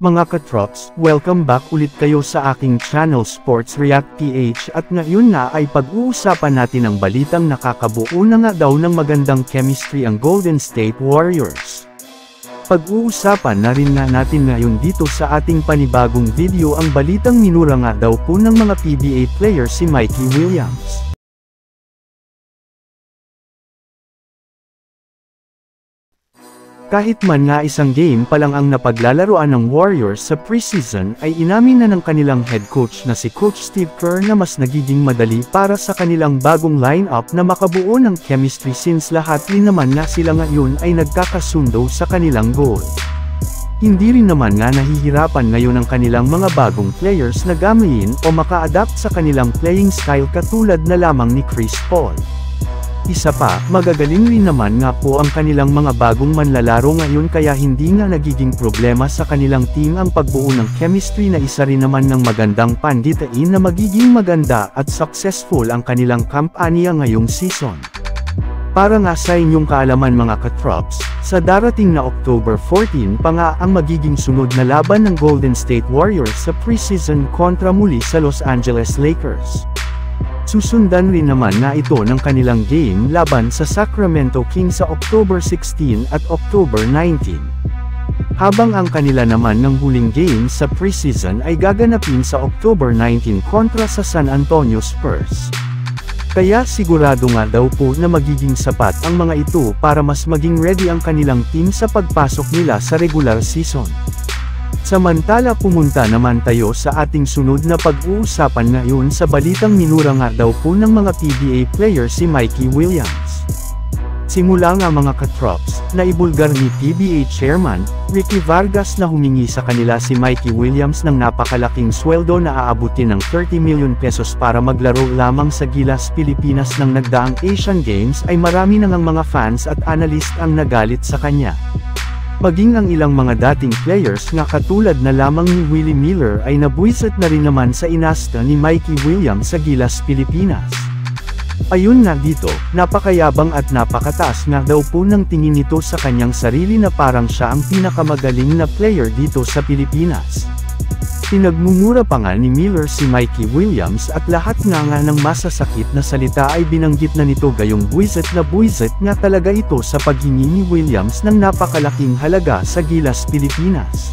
Mga katrops, welcome back ulit kayo sa aking channel Sports React PH at ngayon na ay pag-uusapan natin ang balitang nakakabuo na nga daw ng magandang chemistry ang Golden State Warriors. Pag-uusapan na rin nga natin ngayon dito sa ating panibagong video ang balitang minura nga daw po ng mga PBA player si Mikey Williams. Kahit man nga isang game pa lang ang napaglalaroan ng Warriors sa preseason ay inamin na ng kanilang head coach na si Coach Steve Kerr na mas nagiging madali para sa kanilang bagong lineup na makabuo ng chemistry since lahat din naman na sila ngayon ay nagkakasundo sa kanilang goal. Hindi rin naman nga nahihirapan ngayon ang kanilang mga bagong players na gamitin o maka-adapt sa kanilang playing style katulad na lamang ni Chris Paul. Isa pa, magagaling rin naman nga po ang kanilang mga bagong manlalaro ngayon kaya hindi nga nagiging problema sa kanilang team ang pagbuo ng chemistry na isa rin naman ng magandang panditain na magiging maganda at successful ang kanilang kampanya ngayong season. Para nga sa inyong kaalaman mga katrops, sa darating na October 14 pa nga ang magiging sunod na laban ng Golden State Warriors sa preseason kontra muli sa Los Angeles Lakers. Susundan rin naman na ito ng kanilang game laban sa Sacramento Kings sa October 16 at October 19. Habang ang kanila naman ng huling game sa preseason ay gaganapin sa October 19 kontra sa San Antonio Spurs. Kaya sigurado nga daw po na magiging sapat ang mga ito para mas maging ready ang kanilang team sa pagpasok nila sa regular season. Samantala pumunta naman tayo sa ating sunod na pag-uusapan ngayon sa balitang minura nga daw po ng mga PBA player si Mikey Williams. Simula nga mga katrops, naibulgar ni PBA Chairman, Ricky Vargas na humingi sa kanila si Mikey Williams ng napakalaking sweldo na aabutin ng 30 million pesos para maglaro lamang sa Gilas, Pilipinas ng nagdaang Asian Games ay marami nang ang mga fans at analyst ang nagalit sa kanya. Maging ang ilang mga dating players nga katulad na lamang ni Willie Miller ay nabuwisit na rin naman sa inasta ni Mikey Williams sa Gilas, Pilipinas. Ayun nga dito, napakayabang at napakataas nga daw po ng tingin nito sa kanyang sarili na parang siya ang pinakamagaling na player dito sa Pilipinas. Pinagmumura pa nga ni Miller si Mikey Williams at lahat nga ng masasakit na salita ay binanggit na nito gayong buwisit nga talaga ito sa paghingi ni Williams ng napakalaking halaga sa Gilas, Pilipinas.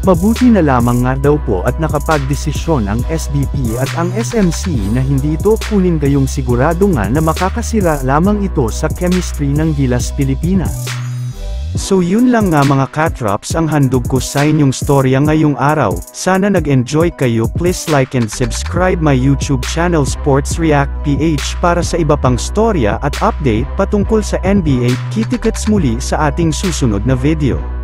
Mabuti na lamang nga daw po at nakapagdesisyon ang SBP at ang SMC na hindi ito kunin gayong sigurado nga na makakasira lamang ito sa chemistry ng Gilas, Pilipinas. So yun lang nga mga katrops ang handog ko sa inyong storya ngayong araw. Sana nag-enjoy kayo. Please like and subscribe my YouTube channel Sports React PH para sa iba pang storya at update patungkol sa NBA. Kita-kits muli sa ating susunod na video.